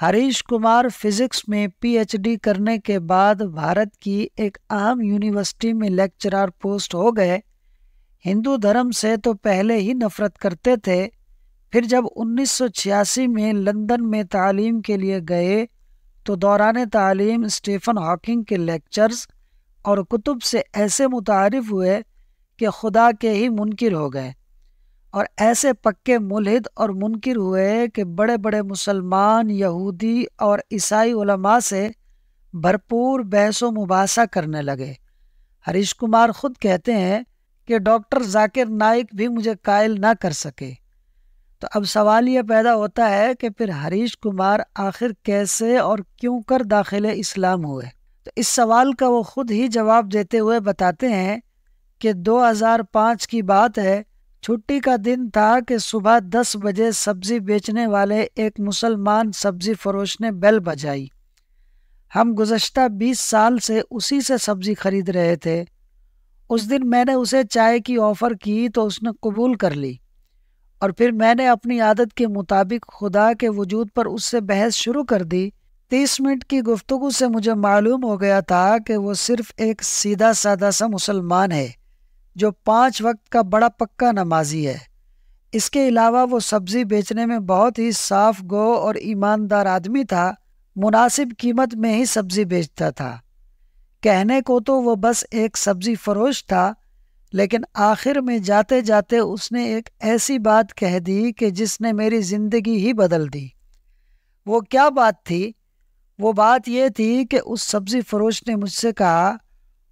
Harish Kumar physics میں P H D کرنے کے بعد بھارت کی ایک اہم یونیورسٹی میں لیکچرار پوسٹ ہو گئے۔ ہندو دھرم سے تو پہلے ہی نفرت کرتے تھے، پھر جب 1986 میں لندن میں تعلیم کے لیے گئے تو دوران تعلیم اسٹیفن ہاکنگ کے لیکچرز اور کتب سے ایسے متعارف ہوئے کہ خدا کے ہی منکر ہو گئے، اور ایسے پکے ملحد اور منکر ہوئے کہ بڑے بڑے مسلمان، یہودی اور عیسائی علماء سے بھرپور بحث و مباحثہ کرنے لگے۔ ہریش کمار خود کہتے ہیں کہ ڈاکٹر ذاکر نائک بھی مجھے قائل نہ کر سکے۔ تو اب سوال یہ پیدا ہوتا ہے کہ پھر ہریش کمار آخر کیسے اور کیوں کر داخل اسلام ہوئے؟ تو اس سوال کا وہ خود ہی جواب دیتے ہوئے بتاتے ہیں کہ 2005 کی بات ہے، چھٹی کا دن تھا کہ صبح 10 بجے سبزی بیچنے والے ایک مسلمان سبزی فروش نے بیل بجائی۔ ہم گزشتہ 20 سال سے اسی سے سبزی خرید رہے تھے۔ اس دن میں نے اسے چائے کی آفر کی تو اس نے قبول کر لی، اور پھر میں نے اپنی عادت کے مطابق خدا کے وجود پر اس سے بحث شروع کر دی۔ 30 منٹ کی گفتگو سے مجھے معلوم ہو گیا تھا کہ وہ صرف ایک سیدھا سادہ سا مسلمان ہے جو 5 وقت کا بڑا پکا نمازی ہے۔ اس کے علاوہ وہ سبزی بیچنے میں بہت ہی صاف گو اور ایماندار آدمی تھا، مناسب قیمت میں ہی سبزی بیچتا تھا۔ کہنے کو تو وہ بس ایک سبزی فروش تھا، لیکن آخر میں جاتے جاتے اس نے ایک ایسی بات کہہ دی کہ جس نے میری زندگی ہی بدل دی۔ وہ کیا بات تھی؟ وہ بات یہ تھی کہ اس سبزی فروش نے مجھ سے کہا،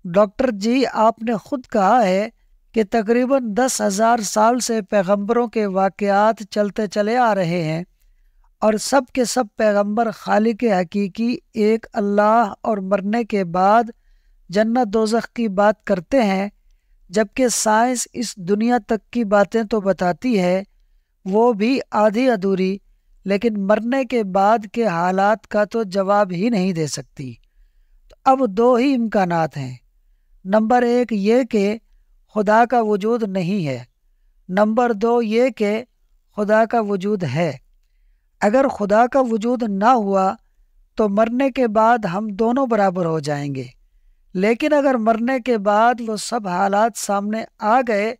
ڈاکٹر جی، آپ نے خود کہا ہے کہ تقریباً 10,000 سال سے پیغمبروں کے واقعات چلتے چلے آ رہے ہیں، اور سب کے سب پیغمبر خالق حقیقی ایک اللہ اور مرنے کے بعد جنت دوزخ کی بات کرتے ہیں، جبکہ سائنس اس دنیا تک کی باتیں تو بتاتی ہے، وہ بھی آدھی ادھوری، لیکن مرنے کے بعد کے حالات کا تو جواب ہی نہیں دے سکتی۔ تو اب 2 ہی امکانات ہیں، نمبر 1 یہ کہ خدا کا وجود نہیں ہے، نمبر 2 یہ کہ خدا کا وجود ہے۔ اگر خدا کا وجود نہ ہوا تو مرنے کے بعد ہم دونوں برابر ہو جائیں گے، لیکن اگر مرنے کے بعد وہ سب حالات سامنے آ گئے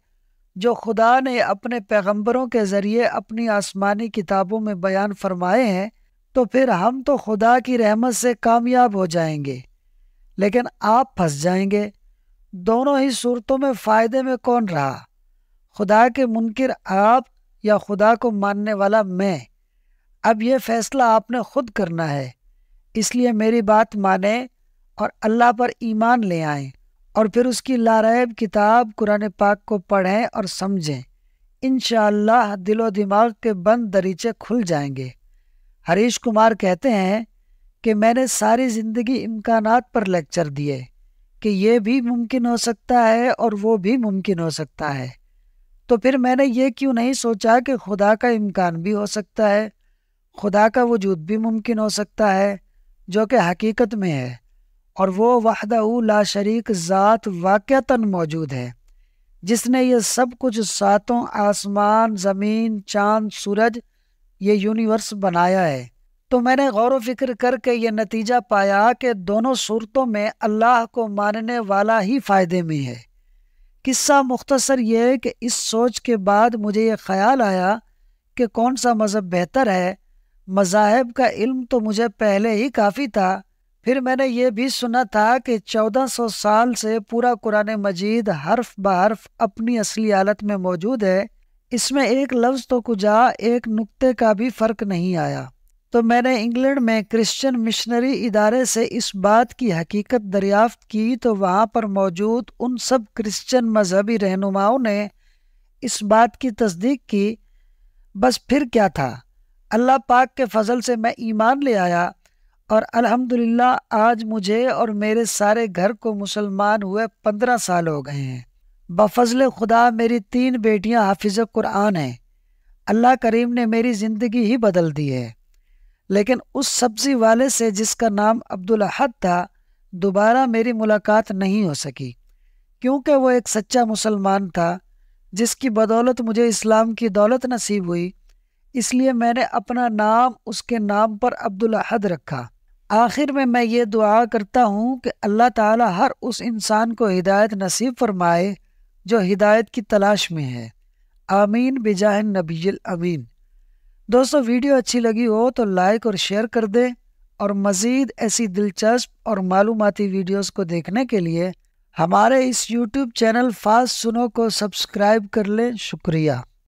جو خدا نے اپنے پیغمبروں کے ذریعے اپنی آسمانی کتابوں میں بیان فرمائے ہیں، تو پھر ہم تو خدا کی رحمت سے کامیاب ہو جائیں گے، لیکن آپ پھنس جائیں گے۔ دونوں ہی صورتوں میں فائدے میں کون رہا؟ خدا کے منکر آپ یا خدا کو ماننے والا میں؟ اب یہ فیصلہ آپ نے خود کرنا ہے، اس لیے میری بات مانیں اور اللہ پر ایمان لے آئیں، اور پھر اس کی لاریب کتاب قرآن پاک کو پڑھیں اور سمجھیں۔ انشاءاللہ دل و دماغ کے بند دریچے کھل جائیں گے۔ ہریش کمار کہتے ہیں کہ میں نے ساری زندگی امکانات پر لیکچر دیے کہ یہ بھی ممکن ہو سکتا ہے اور وہ بھی ممکن ہو سکتا ہے، تو پھر میں نے یہ کیوں نہیں سوچا کہ خدا کا امکان بھی ہو سکتا ہے، خدا کا وجود بھی ممکن ہو سکتا ہے، جو کہ حقیقت میں ہے، اور وہ وحدہ لا شریک ذات واقعتاً موجود ہے، جس نے یہ سب کچھ 7 آسمان، زمین، چاند، سورج، یہ یونیورس بنایا ہے۔ تو میں نے غور و فکر کر کے یہ نتیجہ پایا کہ دونوں صورتوں میں اللہ کو ماننے والا ہی فائدے میں ہے۔ قصہ مختصر یہ کہ اس سوچ کے بعد مجھے یہ خیال آیا کہ کون سا مذہب بہتر ہے۔ مذاہب کا علم تو مجھے پہلے ہی کافی تھا، پھر میں نے یہ بھی سنا تھا کہ 1400 سال سے پورا قرآن مجید حرف بحرف اپنی اصلی حالت میں موجود ہے، اس میں ایک لفظ تو کجا ایک نقطے کا بھی فرق نہیں آیا۔ تو میں نے انگلینڈ میں کرسچن مشنری ادارے سے اس بات کی حقیقت دریافت کی، تو وہاں پر موجود ان سب کرسچن مذہبی رہنماؤں نے اس بات کی تصدیق کی۔ بس پھر کیا تھا، اللہ پاک کے فضل سے میں ایمان لے آیا، اور الحمدللہ آج مجھے اور میرے سارے گھر کو مسلمان ہوئے 15 سال ہو گئے ہیں۔ بفضل خدا میری 3 بیٹیاں حافظ قرآن ہیں۔ اللہ کریم نے میری زندگی ہی بدل دی ہے، لیکن اس سبزی والے سے جس کا نام عبدالاحد تھا دوبارہ میری ملاقات نہیں ہو سکی، کیونکہ وہ ایک سچا مسلمان تھا جس کی بدولت مجھے اسلام کی دولت نصیب ہوئی۔ اس لیے میں نے اپنا نام اس کے نام پر عبدالاحد رکھا۔ آخر میں یہ دعا کرتا ہوں کہ اللہ تعالی ہر اس انسان کو ہدایت نصیب فرمائے جو ہدایت کی تلاش میں ہے۔ آمین بجاہ النبی الامین۔ دوستو، ویڈیو اچھی لگی ہو تو لائک اور شیئر کر دیں، اور مزید ایسی دلچسپ اور معلوماتی ویڈیوز کو دیکھنے کے لیے ہمارے اس یوٹیوب چینل فاسٹ سنو کو سبسکرائب کر لیں۔ شکریہ۔